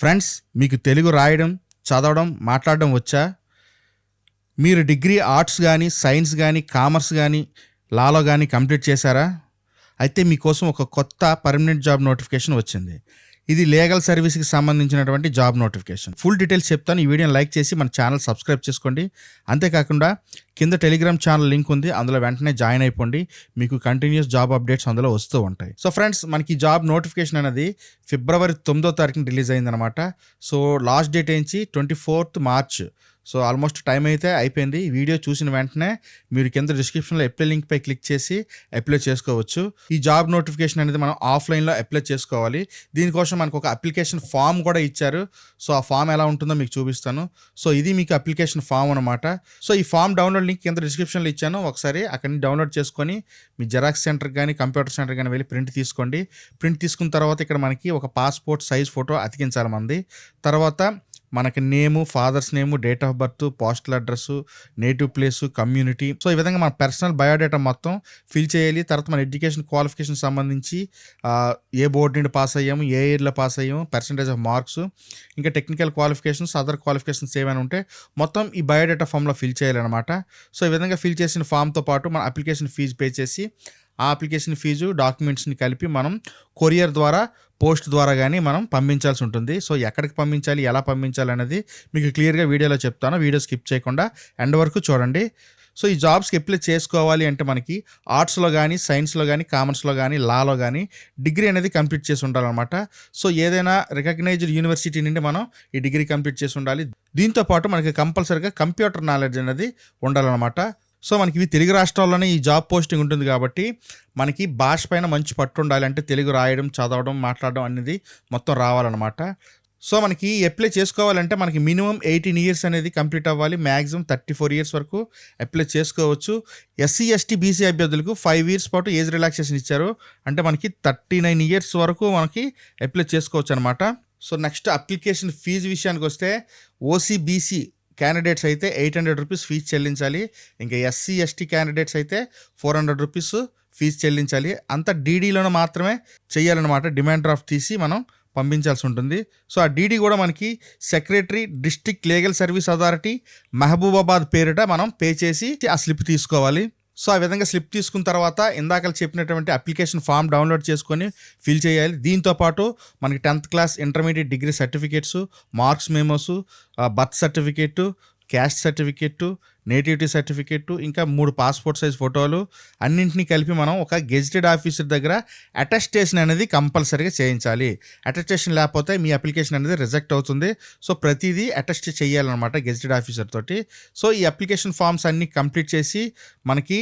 Friends, మీకు తెలుగు రాయడం, చదవడం, మాట్లాడడం వచ్చా? మీరు డిగ్రీ ఆర్ట్స్ కానీ, సైన్స్ కానీ, కామర్స్ కానీ, లాలో కానీ కంప్లీట్ చేశారా? అయితే మీకోసం ఒక కొత్త పర్మనెంట్ జాబ్ నోటిఫికేషన్ వచ్చింది. ఇది లీగల్ సర్వీస్కి సంబంధించినటువంటి జాబ్ నోటిఫికేషన్. ఫుల్ డీటెయిల్స్ చెప్తాను. ఈ వీడియోని లైక్ చేసి మన ఛానల్ సబ్స్క్రైబ్ చేసుకోండి. అంతేకాకుండా కింద టెలిగ్రామ్ ఛానల్ లింక్ ఉంది, అందులో వెంటనే జాయిన్ అయిపోండి. మీకు కంటిన్యూస్ జాబ్ అప్డేట్స్ అందులో వస్తూ ఉంటాయి. సో ఫ్రెండ్స్, మనకి జాబ్ నోటిఫికేషన్ అనేది ఫిబ్రవరి 9వ తారీఖున రిలీజ్ అయిందనమాట. సో లాస్ట్ డేట్ ఏంచి 24th March. So almost time అయితే అయిపోయింది. ఈ వీడియో చూసిన వెంటనే మీరు కింద డిస్క్రిప్షన్లో అప్లై లింక్ పై క్లిక్ చేసి అప్లై చేసుకోవచ్చు. ఈ జాబ్ నోటిఫికేషన్ అనేది మనం ఆఫ్లైన్లో అప్లై చేసుకోవాలి. దీనికోసం మనకు ఒక అప్లికేషన్ ఫామ్ కూడా ఇచ్చారు. సో ఆ ఫామ్ ఎలా ఉంటుందో మీకు చూపిస్తాను. సో ఇది మీకు అప్లికేషన్ ఫామ్ అనమాట. సో ఈ ఫామ్ డౌన్లోడ్ లింక్ కింద డిస్క్రిప్షన్లో ఇచ్చాను. ఒకసారి అక్కడి నుంచి డౌన్లోడ్ చేసుకొని మీ జెరాక్స్ సెంటర్ కానీ, కంప్యూటర్ సెంటర్ కానీ వెళ్ళి ప్రింట్ తీసుకోండి. ప్రింట్ తీసుకున్న తర్వాత ఇక్కడ మనకి ఒక పాస్పోర్ట్ సైజ్ ఫోటో అతికించాలి మంది. తర్వాత మనకి name, father's name, date of birth, postal address, native place, community. So ఈ విధంగా మన పర్సనల్ బయోడేటా మొత్తం ఫిల్ చేయాలి. తర్వాత మన ఎడ్యుకేషన్ క్వాలిఫికేషన్ సంబంధించి ఏ బోర్డు నుండి పాస్ అయ్యాము, ఏ ఇయర్లో పాస్ అయ్యాము, పర్సంటేజ్ ఆఫ్ మార్క్స్, ఇంకా టెక్నికల్ క్వాలిఫికేషన్స్, అదర్ క్వాలిఫికేషన్స్ ఏమైనా ఉంటే మొత్తం ఈ బయోడేటా ఫామ్లో ఫిల్ చేయాలన్నమాట. సో ఈ విధంగా ఫిల్ చేసిన ఫామ్తో పాటు మన అప్లికేషన్ ఫీజు పే చేసి ఆ అప్లికేషన్ ఫీజు, డాక్యుమెంట్స్ని కలిపి మనం కొరియర్ ద్వారా, పోస్ట్ ద్వారా కానీ మనం పంపించాల్సి ఉంటుంది. సో ఎక్కడికి పంపించాలి, ఎలా పంపించాలి అనేది మీకు క్లియర్గా వీడియోలో చెప్తాను. వీడియో స్కిప్ చేయకుండా ఎండ్ వరకు చూడండి. సో ఈ జాబ్స్కి అప్లై చేసుకోవాలి అంటే మనకి ఆర్ట్స్లో కానీ, సైన్స్లో కానీ, కామర్స్లో కానీ, లాలో కానీ డిగ్రీ అనేది కంప్లీట్ చేసి ఉండాలన్నమాట. సో ఏదైనా రికగ్నైజ్డ్ యూనివర్సిటీ నుండి మనం ఈ డిగ్రీ కంప్లీట్ చేసి ఉండాలి. దీంతోపాటు మనకి కంపల్సరీగా కంప్యూటర్ నాలెడ్జ్ అనేది ఉండాలన్నమాట. సో మనకి ఇవి తెలుగు రాష్ట్రాల్లోనే ఈ జాబ్ పోస్టింగ్ ఉంటుంది కాబట్టి మనకి భాష పైన మంచి పట్టు ఉండాలి. అంటే తెలుగు రాయడం, చదవడం, మాట్లాడడం అనేది మొత్తం రావాలన్నమాట. సో మనకి అప్లై చేసుకోవాలంటే మనకి మినిమం 18 years అనేది కంప్లీట్ అవ్వాలి. మ్యాక్సిమం 34 years వరకు అప్లై చేసుకోవచ్చు. ఎస్సీ, ఎస్టీ, బీసీ అభ్యర్థులకు 5 years పాటు ఏజ్ రిలాక్సేషన్ ఇచ్చారు. అంటే మనకి 39 years వరకు మనకి అప్లై చేసుకోవచ్చు అనమాట. సో నెక్స్ట్ అప్లికేషన్ ఫీజు విషయానికి వస్తే ఓసీ, బీసీ క్యాండిడేట్స్ అయితే 800 rupees ఫీజు చెల్లించాలి. ఇంకా ఎస్సీ, ఎస్టీ క్యాండిడేట్స్ అయితే 400 rupees ఫీజు చెల్లించాలి. అంతా డీడీలోనే మాత్రమే చేయాలన్నమాట. డిమాండ్ డ్రాఫ్ట్ తీసి మనం పంపించాల్సి ఉంటుంది. సో ఆ డీడీ కూడా మనకి secretary, district legal service authority, Mahabubabad పేరిట మనం పే చేసి ఆ స్లిప్ తీసుకోవాలి. సో ఆ విధంగా స్లిప్ తీసుకున్న తర్వాత ఇందాక చెప్పినటువంటి అప్లికేషన్ ఫామ్ డౌన్లోడ్ చేసుకొని ఫిల్ చేయాలి. దీంతోపాటు మనకి 10th class, intermediate, degree certificates, marks memos, birth certificate, caste certificate, nativity certificate, ఇంకా 3 పాస్పోర్ట్ సైజ్ ఫోటోలు అన్నింటినీ కలిపి మనం ఒక గెజిటెడ్ ఆఫీసర్ దగ్గర అటెస్టేషన్ అనేది కంపల్సరీగా చేయించాలి. అటెస్టేషన్ లేకపోతే మీ అప్లికేషన్ అనేది రిజెక్ట్ అవుతుంది. సో ప్రతిదీ అటెస్ట్ చేయాలన్నమాట గెజిటెడ్ ఆఫీసర్ తోటి. సో ఈ అప్లికేషన్ ఫామ్స్ అన్నీ కంప్లీట్ చేసి మనకి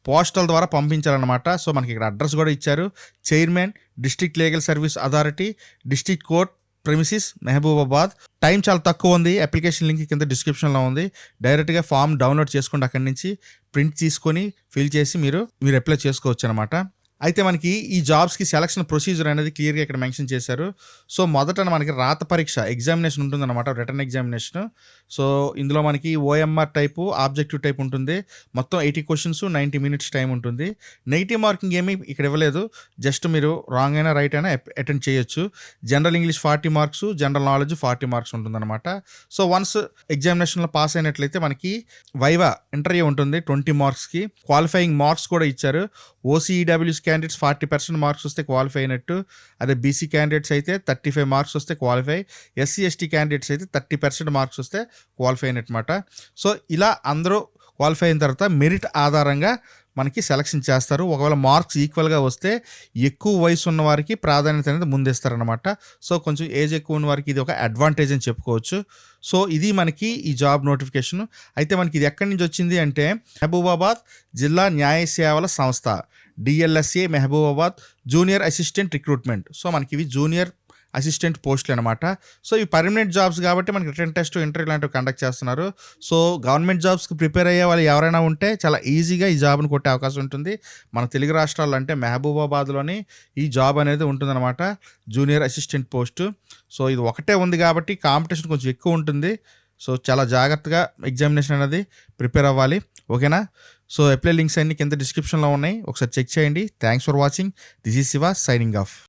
పోస్టల్ ద్వారా పంపించాలన్నమాట. సో మనకి ఇక్కడ అడ్రస్ కూడా ఇచ్చారు. Chairman, district legal service authority, district court premises, Mahabubabad. Time చాలా తక్కువ ఉంది. అప్లికేషన్ లింక్ కింద డిస్క్రిప్షన్లో ఉంది. డైరెక్ట్గా ఫామ్ డౌన్లోడ్ చేసుకోండి. అక్కడి నుంచి ప్రింట్ తీసుకొని ఫిల్ చేసి మీరు అప్లై చేసుకోవచ్చు అనమాట. అయితే మనకి ఈ జాబ్స్కి సెలక్షన్ ప్రొసీజర్ అనేది క్లియర్గా ఇక్కడ మెన్షన్ చేశారు. సో మొదట మనకి రాత పరీక్ష, ఎగ్జామినేషన్ ఉంటుందన్నమాట, రిటర్న్ ఎగ్జామినేషన్. సో ఇందులో మనకి ఓఎంఆర్ టైపు, ఆబ్జెక్టివ్ టైప్ ఉంటుంది. మొత్తం 80 questions, 90 minutes టైం ఉంటుంది. నెగిటివ్ మార్కింగ్ ఏమీ ఇక్కడ ఇవ్వలేదు. జస్ట్ మీరు రాంగ్ అయినా రైట్ అయినా అటెండ్ చేయొచ్చు. General English 40 marks, general knowledge 40 marks ఉంటుందన్నమాట. సో వన్స్ ఎగ్జామినేషన్లో పాస్ అయినట్లయితే మనకి వైవా ఇంటర్వ్యూ ఉంటుంది 20 marksకి. క్వాలిఫైయింగ్ మార్క్స్ కూడా ఇచ్చారు. ఓసీఈడబ్ల్యూఎస్ క్యాండిడేట్స్ 40% మార్క్స్ వస్తే క్వాలిఫై అయినట్టు. అదే బీసీ క్యాండిడేట్స్ అయితే 35 marks వస్తే క్వాలిఫై. ఎస్సీ, ఎస్టీ క్యాండిడేట్స్ అయితే 30% మార్క్స్ వస్తే క్వాలిఫై అయినట్టమాట. సో ఇలా అందరూ క్వాలిఫై అయిన తర్వాత మెరిట్ ఆధారంగా మనకి సెలక్షన్ చేస్తారు. ఒకవేళ మార్క్స్ ఈక్వల్గా వస్తే ఎక్కువ వయసు ఉన్న వారికి ప్రాధాన్యత అనేది ముందేస్తారనమాట. సో కొంచెం ఏజ్ ఎక్కువ ఉన్న వారికి ఇది ఒక అడ్వాంటేజ్ అని చెప్పుకోవచ్చు. సో ఇది మనకి ఈ జాబ్ నోటిఫికేషన్. అయితే మనకి ఇది ఎక్కడి నుంచి వచ్చింది అంటే మహబూబాబాద్ జిల్లా న్యాయ సేవల సంస్థ, DLSA Mahabubabad, junior assistant recruitment. So మనకి ఇవి జూనియర్ అసిస్టెంట్ పోస్టులు అనమాట. సో ఇవి పర్మనెంట్ జాబ్స్ కాబట్టి మనకి రిటర్న్ టెస్ట్, ఇంటర్వ్యూ లాంటివి కండక్ట్ చేస్తున్నారు. సో గవర్నమెంట్ జాబ్స్కి ప్రిపేర్ అయ్యే వాళ్ళు ఎవరైనా ఉంటే చాలా ఈజీగా ఈ జాబ్ని కొట్టే అవకాశం ఉంటుంది. మన తెలుగు రాష్ట్రాల్లో అంటే మహబూబాబాద్లోని ఈ జాబ్ అనేది ఉంటుందన్నమాట, జూనియర్ అసిస్టెంట్ పోస్టు. సో ఇది ఒకటే ఉంది కాబట్టి కాంపిటీషన్ కొంచెం ఎక్కువ ఉంటుంది. సో చాలా జాగ్రత్తగా ఎగ్జామినేషన్ అనేది ప్రిపేర్ అవ్వాలి. ఓకేనా? సో అప్లై లింక్స్ అన్ని కింద డిస్క్రిప్షన్లో ఉన్నాయి, ఒకసారి చెక్ చేయండి. Thanks for watching. This is Shiva signing off.